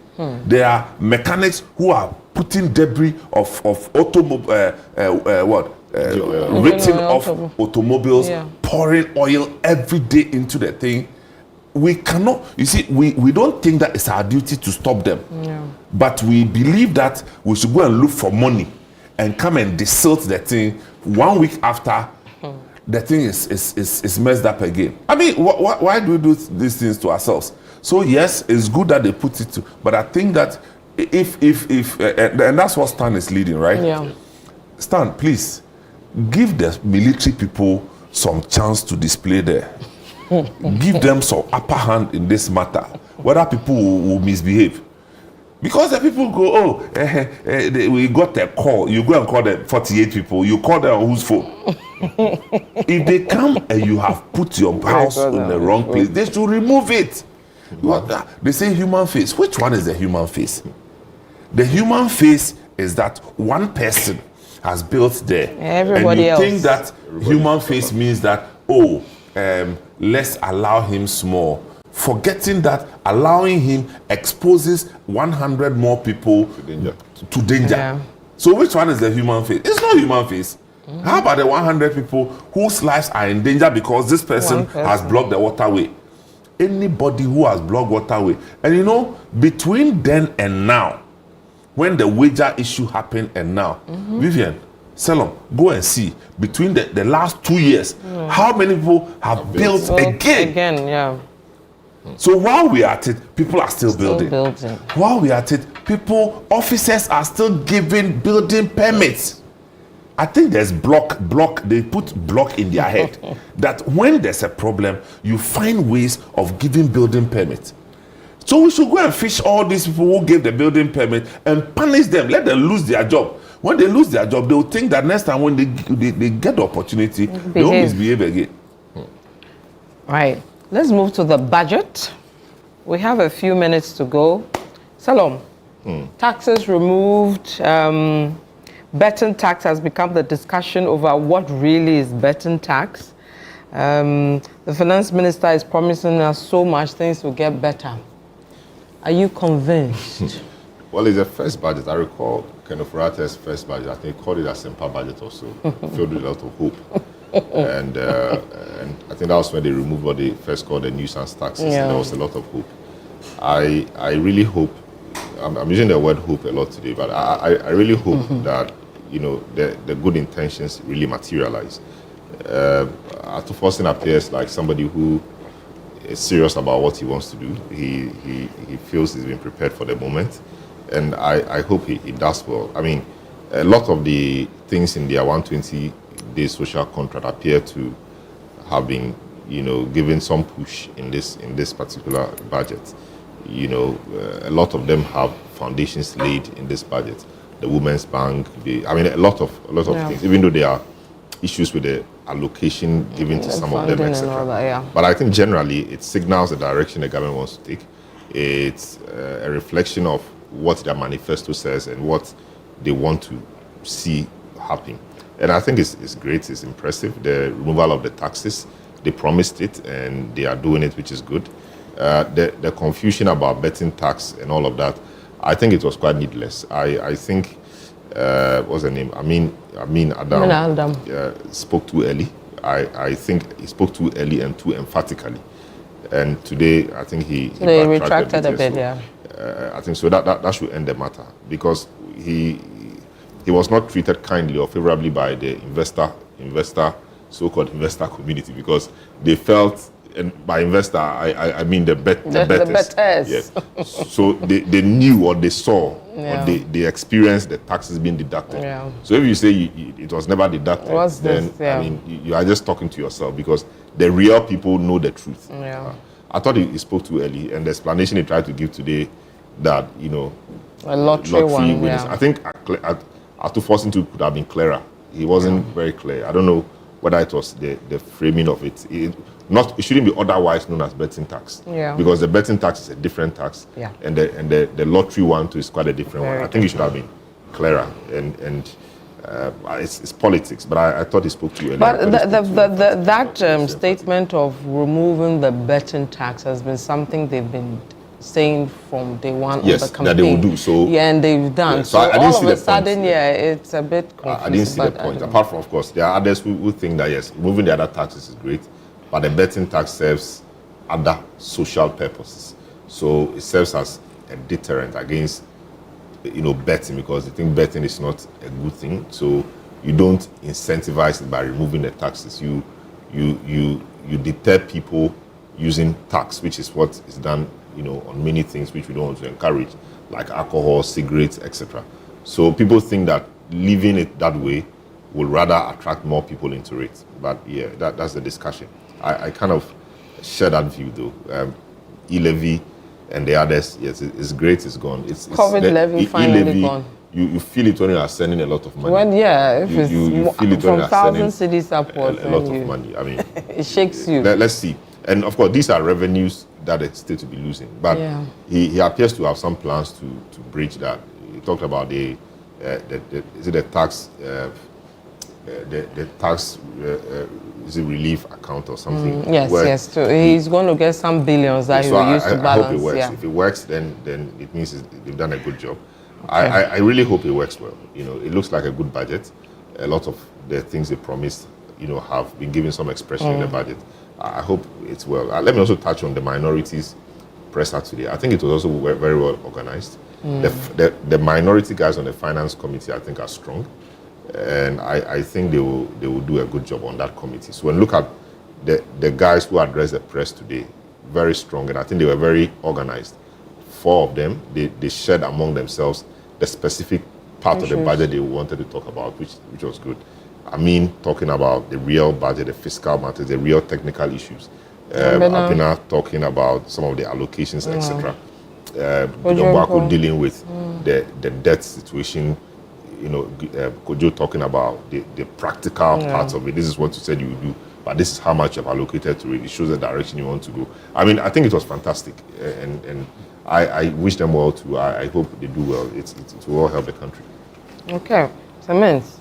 There are mechanics who are putting debris of written off automobiles, pouring oil every day into the thing. We cannot, you see, we don't think that it's our duty to stop them. Yeah. But we believe that we should go and look for money and come and desilt the thing 1 week after the thing is messed up again. I mean, why do we do these things to ourselves? So yes, it's good that they put it to, but I think that if and that's what Stan is leading, right? Yeah. Stan, please give the military people some chance to display there. Give them some upper hand in this matter, whether people will misbehave. Because the people go, we got a call. You go and call the 48 people. You call them on whose phone? If they come and you have put your house in the wrong place, they should remove it. They say human face. Which one is the human face? The human face is that one person has built there. Everybody else. And you think that human face means that, let's allow him small. Forgetting that allowing him exposes 100 more people to danger. Yeah. So which one is the human face? It's not human face. How about the 100 people whose lives are in danger because this person has blocked the waterway? Anybody who has blocked waterway. And you know, between then and now, when the wager issue happened and now, Vivian, Salom, go and see between the last 2 years, how many people have built again. So while we are at it, people are still building. While we are at it, officers are still giving building permits. I think there's they put block in their head that when there's a problem, you find ways of giving building permits. So we should go and fish all these people who gave the building permit and punish them, let them lose their job. When they lose their job, they will think that next time when they get the opportunity, they won't misbehave again. Right. Let's move to the budget. We have a few minutes to go. Salom, taxes removed. Betting tax has become the discussion over what really is betting tax. The finance minister is promising us so much, things will get better. Are you convinced? Well, it's the first budget. I recall Kenneth Ratter's first budget. I think he called it a simple budget also, filled with a lot of hope. And I think that was when they removed what they first called the nuisance taxes. And there was a lot of hope. I really hope, I'm using the word hope a lot today, but I really hope that, you know, the good intentions really materialize. Arthur Forson appears like somebody who is serious about what he wants to do. He feels he's been prepared for the moment. And I hope he does well. I mean, a lot of the things in their 120-day social contract appear to have been, you know, given some push in this particular budget. You know, a lot of them have foundations laid in this budget. The Women's Bank, a lot of things, even though there are issues with the allocation given to some of them, etc. But I think generally it signals the direction the government wants to take. It's a reflection of what their manifesto says and what they want to see happen. And I think it's great, it's impressive. The removal of the taxes, they promised it and they are doing it, which is good. The confusion about betting tax and all of that, I think it was quite needless. I think, what's the name? Amin Adam spoke too early. I think he spoke too early and too emphatically. And today, I think he retracted a bit, I think so that should end the matter, because he was not treated kindly or favorably by the so-called investor community, because they felt, and by investor I mean the bettors. Yes. So they knew or they saw or they experienced the taxes being deducted. So if you say it was never deducted, I mean you are just talking to yourself, because the real people know the truth. I thought he spoke too early, and the explanation he tried to give today, that, you know, a lottery winners. I think Arthur Forson could have been clearer. He wasn't very clear. I don't know whether it was the framing of it. It shouldn't be otherwise known as betting tax, because the betting tax is a different tax, and the lottery one too is quite a different one. I think it should have been clearer, and it's politics, but I thought he spoke too early. But that statement of removing the betting tax has been something they've been saying from day one of the campaign. That they will do. So and they've done. Yeah, so I didn't all see of a the sudden, point. It's a bit confusing. I didn't see the point. Apart from, of course, there are others who think that, yes, removing the other taxes is great, but the betting tax serves other social purposes. So it serves as a deterrent against, you know, betting, because they think betting is not a good thing. So you don't incentivize it by removing the taxes. You deter people using tax, which is what is done, you know, on many things which we don't want to encourage, like alcohol, cigarettes, etc. So people think that leaving it that way will rather attract more people into it. But yeah, that's the discussion. I kind of share that view though. E-levy and the others, yes, it's great, it's gone. It's COVID levy finally gone. You feel it when you are sending a lot of money. Well, if you feel it from when you are 1,000 cities upwards, a lot of money. I mean, it shakes you. Let's see. And of course, these are revenues that the state to be losing. But he appears to have some plans to bridge that. He talked about the tax is it relief account or something? Yes. So he's going to get some billions that he will use to balance. I hope it works. If it works, then it means they've done a good job. Okay. I really hope it works well. It looks like a good budget. A lot of the things they promised, have been given some expression in the budget. I hope it's well. Let me also touch on the minorities presser today. I think it was also very well organized. The minority guys on the finance committee, I think, are strong. And I think they will do a good job on that committee. So when you look at the guys who addressed the press today, very strong, and I think they were very organized. 4 of them, they shared among themselves the specific part of the budget they wanted to talk about, which was good. I mean, talking about the real budget, the fiscal matters, the real technical issues. Apina talking about some of the allocations, etc. Lokko dealing with the debt situation. Kojo talking about the practical parts of it. This is what you said you would do, but this is how much you've allocated to it. It shows the direction you want to go. I mean, I think it was fantastic, and I wish them well too. I hope they do well. It will all help the country. Okay, so means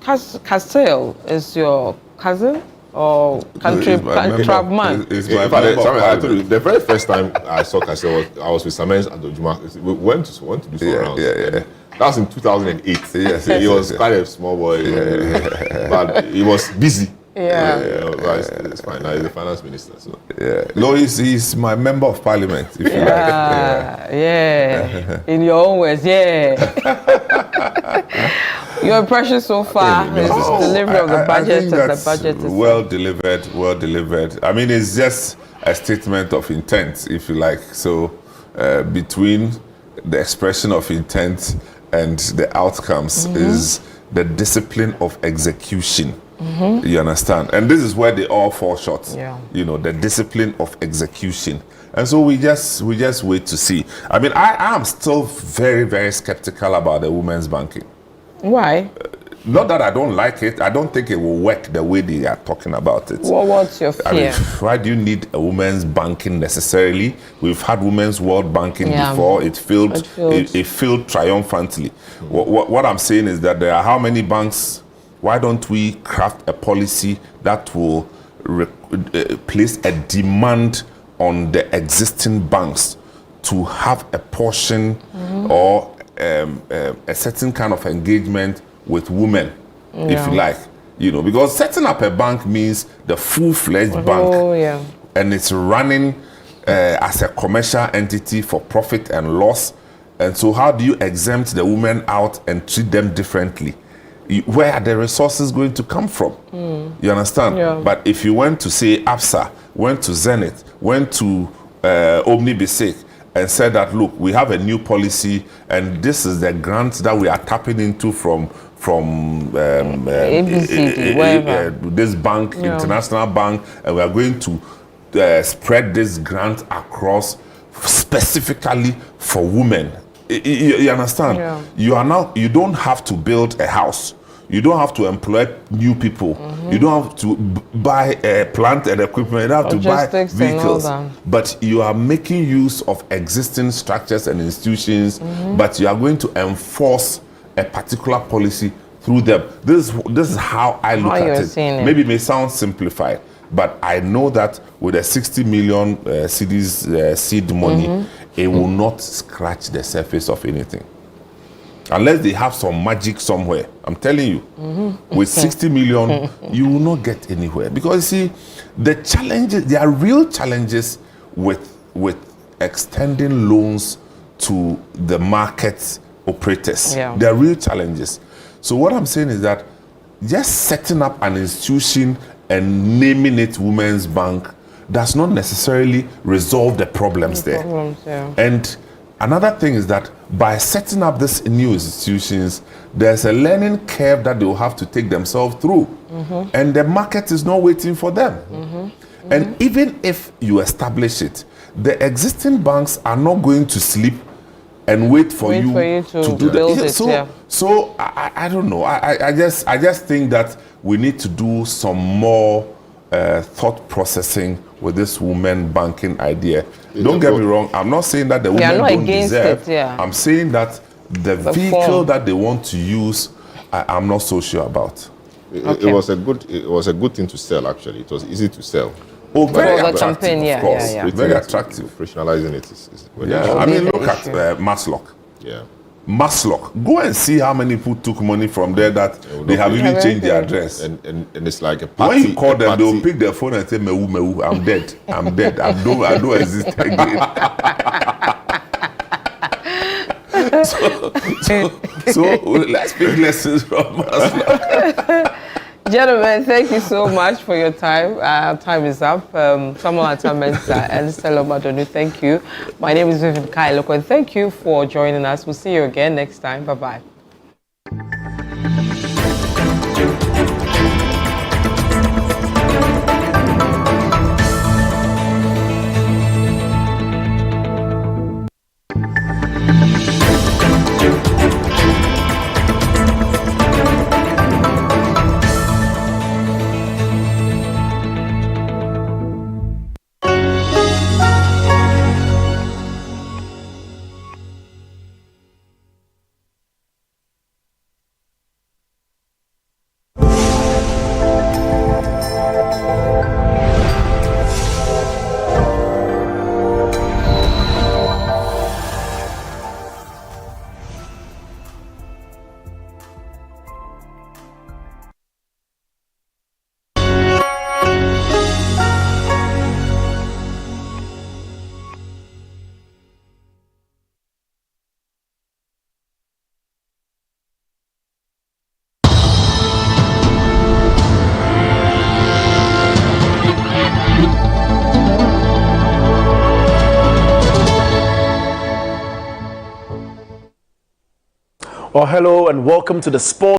Castile is your cousin or country club man? It's my the very first time I saw Castile I was with Samens at Dojuma. We went to do some rounds. Yeah. That was in 2008. Yes, he was quite a small boy, but he was busy. But it's fine. Now he's the finance minister. So. No, he's my member of parliament, if you like. In your own words, Your impression so far is delivery of the budget and the budget is well delivered. I mean, it's just a statement of intent, if you like. So between the expression of intent and the outcomes is the discipline of execution. You understand? And this is where they all fall short. The discipline of execution. And so we just wait to see. I mean, I am still very, very skeptical about the women's banking. Why? Not that I don't like it. I don't think it will work the way they are talking about it. Well, what's your fear? I mean, why do you need a women's banking necessarily? We've had women's world banking before. It failed. It failed triumphantly. What I'm saying is that there are how many banks? Why don't we craft a policy that will place a demand on the existing banks to have a portion or a certain kind of engagement with women, if you like, because setting up a bank means the full-fledged bank, and it's running as a commercial entity for profit and loss. And so how do you exempt the women out and treat them differently? Where are the resources going to come from? You understand? But if you went to, say, ABSA, went to Zenith, went to Omni Basic, and said that, look, we have a new policy, and this is the grant that we are tapping into from this bank, international bank, and we are going to spread this grant across specifically for women. You understand? You don't have to build a house. You don't have to employ new people. You don't have to buy plant and equipment. You don't have to buy vehicles. But you are making use of existing structures and institutions, but you are going to enforce a particular policy through them. This is how I look at it. Maybe it may sound simplified, but I know that with a 60 million cedis seed money, it will not scratch the surface of anything. Unless they have some magic somewhere. I'm telling you, with 60 million, you will not get anywhere. Because you see, the challenges, there are real challenges with extending loans to the market operators. There are real challenges. So what I'm saying is that just setting up an institution and naming it Women's Bank does not necessarily resolve the problems there. And another thing is that by setting up these new institutions, there's a learning curve that they will have to take themselves through. And the market is not waiting for them. And even if you establish it, the existing banks are not going to sleep and wait for you to do that. So I don't know. I just think that we need to do some more thought processing with this woman banking idea. Don't get me wrong, I'm not saying that the women don't deserve. I'm saying that the vehicle that they want to use, I'm not so sure about. It was a good thing to sell. Actually, it was easy to sell. Oh, very attractive, campaign, of course. Very attractive. Operationalizing it is I mean, look at Maslock. Yeah. Maslock. Go and see how many people took money from there that they have even changed their address. And it's like a party. When you call them, they'll pick their phone and say, Mewu, I'm dead. I'm dead. I don't exist again. so let's pick lessons from Maslock. Gentlemen, thank you so much for your time. Our time is up. Samuel Atamensa and Stella Madonu, thank you. My name is Vivian Lokko, and thank you for joining us. We'll see you again next time. Bye-bye. Well, hello and welcome to the Sport